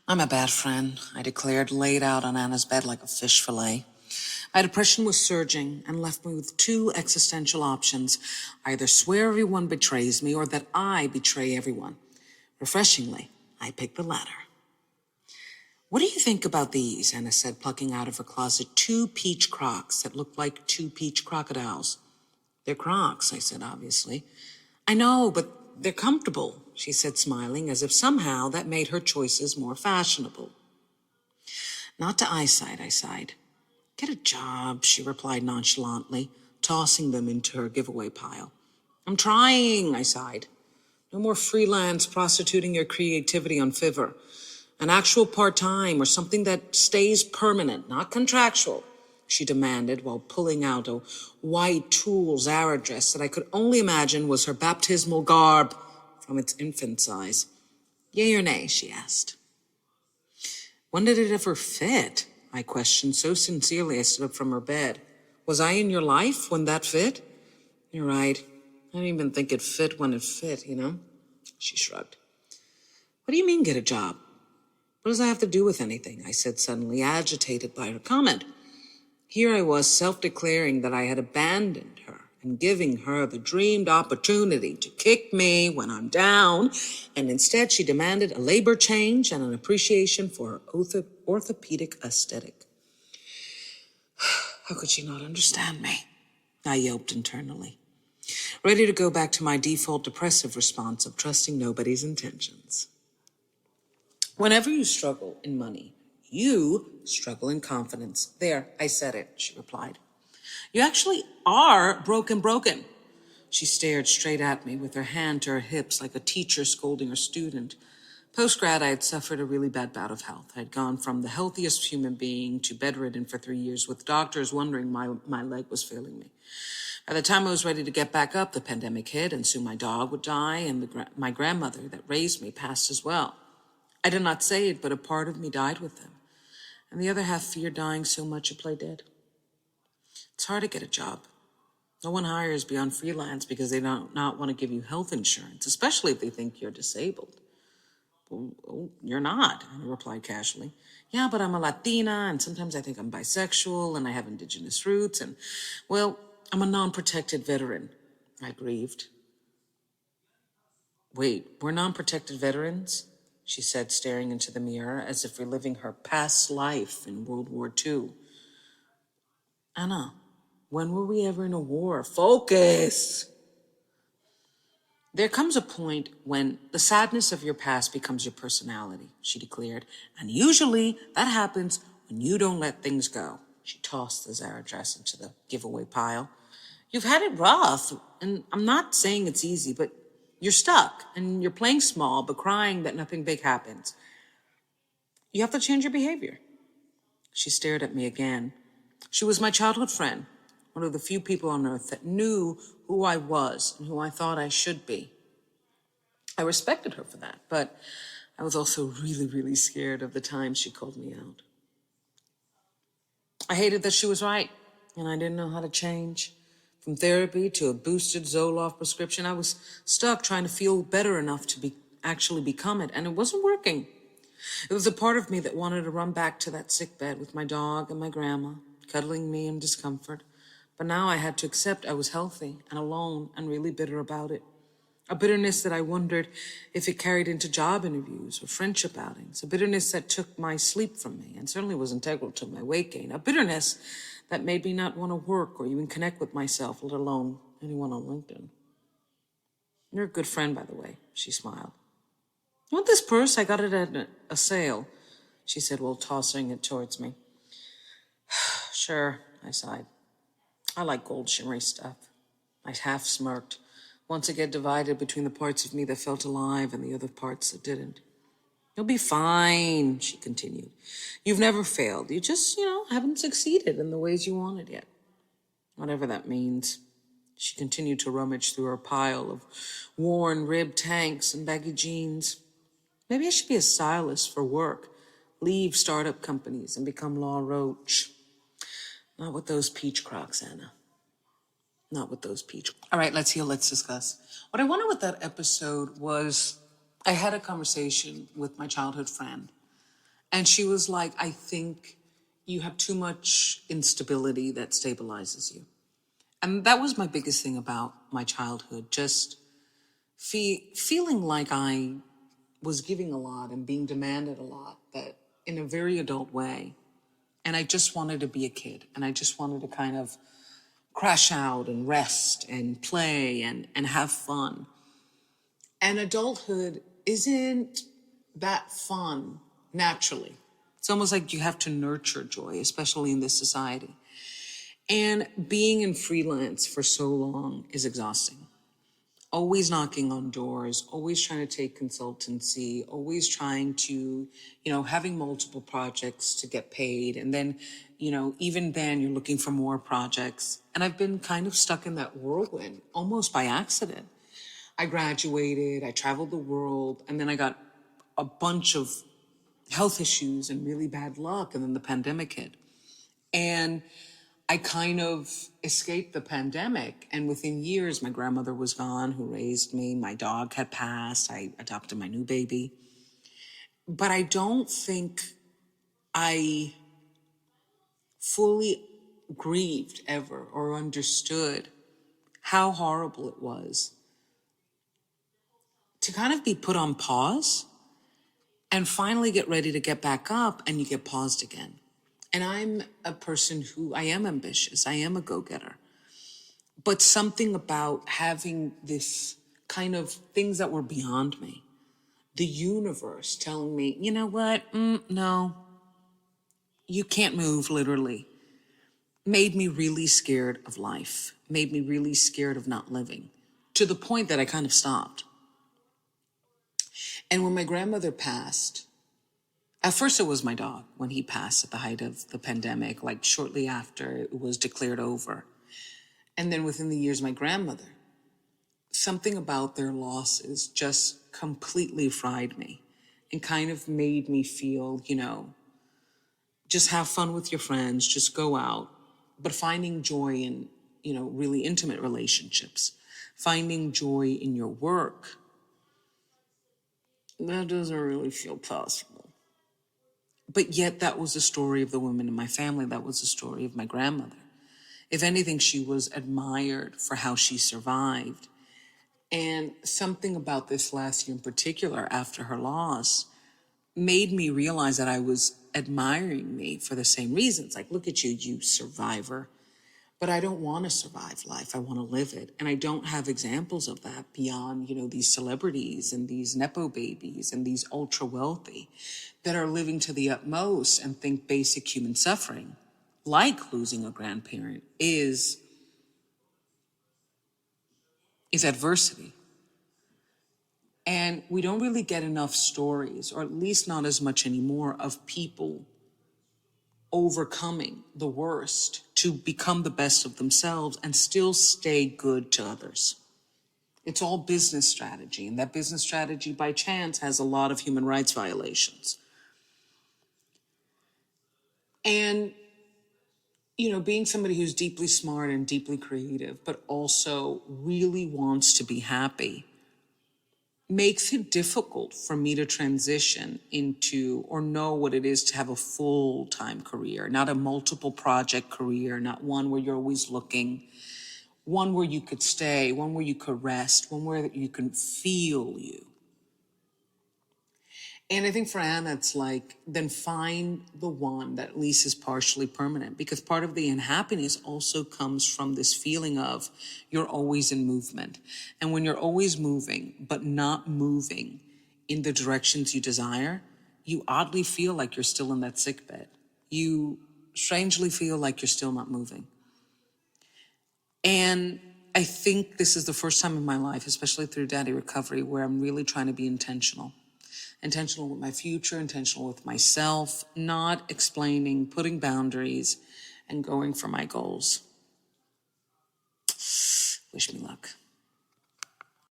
I'm a bad friend, I declared, laid out on Anna's bed like a fish fillet. My depression was surging and left me with two existential options: either swear everyone betrays me or that I betray everyone. Refreshingly, I picked the latter. What do you think about these? Anna said, plucking out of her closet two peach Crocs that looked like two peach crocodiles. They're Crocs, I said, obviously. I know, but they're comfortable, she said, smiling, as if somehow that made her choices more fashionable. Not to eyesight, I sighed. Get a job, she replied nonchalantly, tossing them into her giveaway pile. I'm trying, I sighed. No more freelance prostituting your creativity on Fiverr. An actual part-time or something that stays permanent, not contractual, she demanded while pulling out a white tulle Zara dress that I could only imagine was her baptismal garb from its infant size. Yay or nay, she asked. When did it ever fit? I questioned so sincerely I stood up from her bed. Was I in your life when that fit? You're right. I didn't even think it fit when it fit, you know? She shrugged. What do you mean, get a job? What does that have to do with anything? I said, suddenly agitated by her comment. Here I was, self-declaring that I had abandoned her and giving her the dreamed opportunity to kick me when I'm down, and instead she demanded a labor change and an appreciation for her orthopedic aesthetic. How could she not understand me? I yelped internally, ready to go back to my default depressive response of trusting nobody's intentions. Whenever you struggle in money, you struggle in confidence. There, I said it, she replied. You actually are broken. She stared straight at me with her hand to her hips like a teacher scolding her student. Post-grad, I had suffered a really bad bout of health. I had gone from the healthiest human being to bedridden for 3 years, with doctors wondering my leg was failing me. By the time I was ready to get back up, the pandemic hit, and soon my dog would die, and my grandmother that raised me passed as well. I did not say it, but a part of me died with them, and the other half feared dying so much it played dead. It's hard to get a job. No one hires beyond freelance because they don't not want to give you health insurance, especially if they think you're disabled. Well, you're not, I replied casually. Yeah, but I'm a Latina, and sometimes I think I'm bisexual, and I have indigenous roots, and, well, I'm a non-protected veteran. I grieved. Wait, we're non-protected veterans? She said, staring into the mirror as if reliving her past life in World War II. Anna, when were we ever in a war? Focus! There comes a point when the sadness of your past becomes your personality, she declared, and usually that happens when you don't let things go. She tossed the Zara dress into the giveaway pile. You've had it rough, and I'm not saying it's easy, but you're stuck, and you're playing small, but crying that nothing big happens. You have to change your behavior. She stared at me again. She was my childhood friend, one of the few people on earth that knew who I was and who I thought I should be. I respected her for that, but I was also really scared of the times she called me out. I hated that she was right, and I didn't know how to change. From therapy to a boosted Zoloft prescription, I was stuck trying to feel better enough to actually become it, and it wasn't working. It was a part of me that wanted to run back to that sick bed with my dog and my grandma, cuddling me in discomfort. But now I had to accept I was healthy and alone and really bitter about it. A bitterness that I wondered if it carried into job interviews or friendship outings. A bitterness that took my sleep from me and certainly was integral to my weight gain. A bitterness that made me not want to work or even connect with myself, let alone anyone on LinkedIn. You're a good friend, by the way, she smiled. You want this purse? I got it at a sale, she said while tossing it towards me. Sure, I sighed. I like gold shimmery stuff. I half smirked, once again divided between the parts of me that felt alive and the other parts that didn't. You'll be fine, she continued. You've never failed. You just, haven't succeeded in the ways you wanted yet. Whatever that means. She continued to rummage through her pile of worn ribbed tanks and baggy jeans. Maybe I should be a stylist for work, leave startup companies and become Law Roach. Not with those peach Crocs, Anna. Not with those peach. All right, let's discuss. What I wanted with that episode was I had a conversation with my childhood friend And she was like, I think you have too much instability that stabilizes you. And that was my biggest thing about my childhood, just feeling like I was giving a lot and being demanded a lot, that in a very adult way. And I just wanted to be a kid, and I just wanted to kind of crash out and rest and play and have fun. And adulthood isn't that fun naturally. It's almost like you have to nurture joy, especially in this society. And being in freelance for so long is exhausting. Always knocking on doors, always trying to take consultancy, always trying to, having multiple projects to get paid. And then, even then you're looking for more projects. And I've been kind of stuck in that whirlwind almost by accident. I graduated, I traveled the world, and then I got a bunch of health issues and really bad luck. And then the pandemic hit. And I kind of escaped the pandemic. And within years, my grandmother was gone, who raised me. My dog had passed. I adopted my new baby. But I don't think I fully grieved ever or understood how horrible it was to kind of be put on pause and finally get ready to get back up, and you get paused again. And I'm a person who, I am ambitious, I am a go-getter. But something about having this kind of things that were beyond me, the universe telling me, you know what, no, you can't move, literally, made me really scared of life, made me really scared of not living, to the point that I kind of stopped. And when my grandmother passed, at first it was my dog when he passed at the height of the pandemic, like shortly after it was declared over. And then within the years, my grandmother. Something about their losses just completely fried me and kind of made me feel, just have fun with your friends, just go out, but finding joy in, really intimate relationships, finding joy in your work, that doesn't really feel possible. But yet that was the story of the women in my family. That was the story of my grandmother. If anything, she was admired for how she survived. And something about this last year in particular, after her loss, made me realize that I was admiring me for the same reasons. Like, look at you, you survivor. But I don't want to survive life. I want to live it. And I don't have examples of that beyond, these celebrities and these Nepo babies and these ultra wealthy that are living to the utmost and think basic human suffering, like losing a grandparent, is adversity. And we don't really get enough stories, or at least not as much anymore, of people overcoming the worst to become the best of themselves and still stay good to others. It's all business strategy, and that business strategy by chance has a lot of human rights violations. And, being somebody who's deeply smart and deeply creative, but also really wants to be happy, makes it difficult for me to transition into or know what it is to have a full-time career, not a multiple project career, not one where you're always looking, one where you could stay, one where you could rest, one where you can feel you. And I think for Anna, it's like, then find the one that at least is partially permanent, because part of the unhappiness also comes from this feeling of you're always in movement. And when you're always moving, but not moving in the directions you desire, you oddly feel like you're still in that sick bed. You strangely feel like you're still not moving. And I think this is the first time in my life, especially through daddy recovery, where I'm really trying to be intentional with my future, intentional with myself, not explaining, putting boundaries, and going for my goals. Wish me luck.